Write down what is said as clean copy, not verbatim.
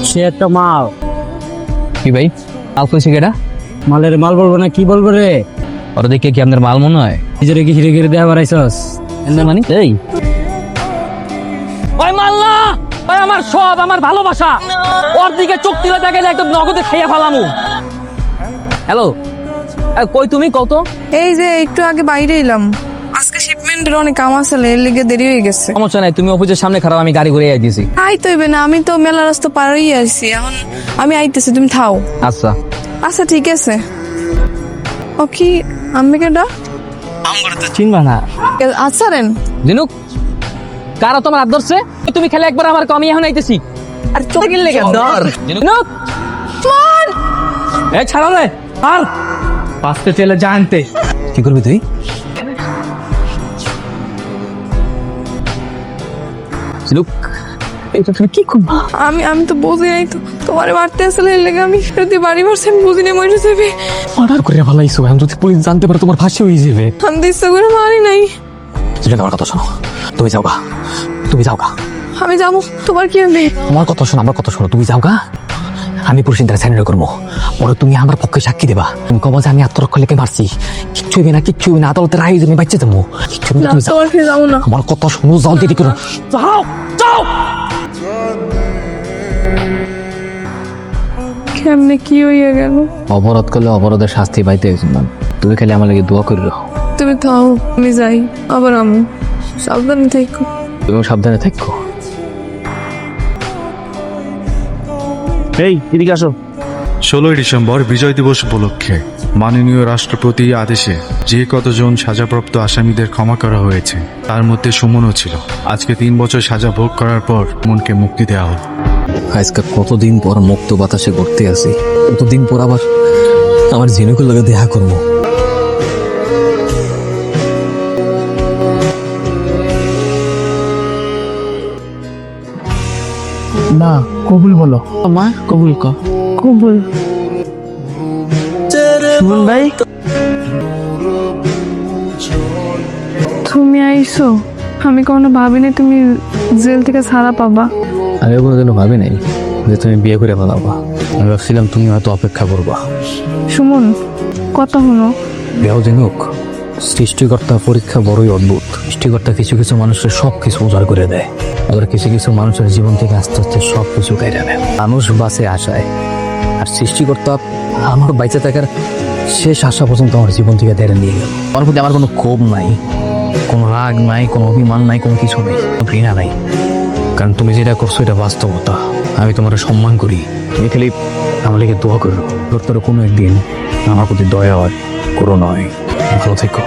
সে একটা মাল। কি ভাই মাল কইছে কেডা? মালের মাল বলবো না কি বলবো রে? ওরা দেখে কি আপনার মাল মনে হয়? নিজের কি হিরে গিরে দেওয়া বাড়াইছস মানে এই ওই মাল্লা ওই আমার সব আমার ভালোবাসা, ওর দিকে চোখ তুলে তাকাইলে একদম নগদে খাইয়া ফেলামু। হ্যালো, কই তুমি কত? এই যে একটু আগে বাইরে এলাম, আজকে শিপমেন্টের অনেক কাম আছে, এর লিগে দেরি হয়ে গেছে। সমস্যা নাই, তুমি অফিসের সামনে খারাপ, আমি গাড়ি করে আইতেছি। আইতে হইবে না, আমি তো মেলা রাস্তা পারই আসছি, এখন আমি আইতেছি, তুমি থাও। আচ্ছা আচ্ছা ঠিক আছে। ও কি আমি কেডা? চিনবা না? আচ্ছা রেন জিনুক, কারা তোমার হাত ধরছে? তুমি খেলে একবার আমার কমি, এখন আইতেছি। আর চোখ গেলে কেন ধর জিনুক মার। এ ছাড়ো রে, আর পাঁচতে চলে জানতে কি করবি তুই? জিনুক এটা তুমি কি করবা? আমি তো বুঝি নাই তো, তোমার মারতে আসলে এর লেগে আমি যদি বাড়ি মারছি, আমি বুঝি নাই মরে যাবে। অর্ডার করে ভালাইছো, এখন যদি পুলিশ জানতে পারে তোমার ফাঁসি হয়ে যাবে। আমি তো ইচ্ছা করে মারি নাই। সেটা আমার কথা শোনো, তুমি যাও গা, তুমি যাও গা। আমি যাবো, তোমার কি হবে? আমার কথা শোনো, আমার কথা শোনো, তুমি যাও গা। আমি পুলিশের দ্বারা স্যারেন্ডার করবো, পরে তুমি আমার পক্ষে সাক্ষী দেবা। তুমি কবা যে আমি আত্মরক্ষা লেগে মারছি, কিচ্ছু হইবে না, কিচ্ছু হইবে না, আদালতের রায় তুমি বাচ্চা যাবো, কিচ্ছু হইবে না, তুমি যাও। তোমার কি যাবো না? আমার কথা শোনো, যাও, দেরি করো, যাও যাও। কেমনে কি হইয়া গেল? অপরাধ করলে অপরাধের শাস্তি পাইতে হয়েছে না, তুমি খালি আমার লাগে দোয়া করে রাখো। তুমি থাও, আমি যাই, আবার আমি সাবধানে থাকো। তুমি সাবধানে থাকো। এই এদিকে আসো। 16 ডিসেম্বর বিজয় দিবস উপলক্ষে মাননীয় রাষ্ট্রপতি আদেশে যে কতজন সাজাপ্রাপ্ত আসামিদের ক্ষমা করা হয়েছে, তার মধ্যে সুমনও ছিল। আজকে 3 বছর সাজা ভোগ করার পর মনকে মুক্তি দেওয়া হলো। আজকে কতদিন পর মুক্ত বাতাসে ঘুরতে আসি, কতদিন পর আবার আমার ঝিনুকের লগে দেখা করবো। না, কবুল বলো। মা কবুল ক। কবুল। সুমন ভাই, তুমি আইসো, আমি কোনো ভাবিনি তুমি জেল থেকে ছাড়া পাবা। আমি কোনোদিন ভাবি নাই যে তুমি বিয়ে করে ফেলাবা। আমি ভাবছিলাম তুমি হয়তো অপেক্ষা করবা। সুমন কথা হলো, বেও ঝিনুক, সৃষ্টিকর্তা পরীক্ষা বড়ই অদ্ভুত। সৃষ্টিকর্তা কিছু কিছু মানুষের সব কিছু উজাড় করে দেয়, আবার কিছু কিছু মানুষের জীবন থেকে আস্তে আস্তে সব কিছু কেটে নেয়। মানুষ বাঁচে আশায়, আর সৃষ্টিকর্তা আমার বাইচে থাকার শেষ আশা পর্যন্ত আমার জীবন থেকে দেড়ে নিয়ে গেল। আমার প্রতি আমার কোনো ক্ষোভ নাই, কোনো রাগ নাই, কোনো অভিমান নাই, কোনো কিছু নেই, কোনো ঘৃণা নাই, কারণ তুমি যেটা করছো এটা বাস্তবতা। আমি তোমার সম্মান করি, তুমি খালি আমার লিগে দোয়া করো, তোর কোনো একদিন আমার প্রতি দয়া হয়, করো নয়। ভালো থেকো।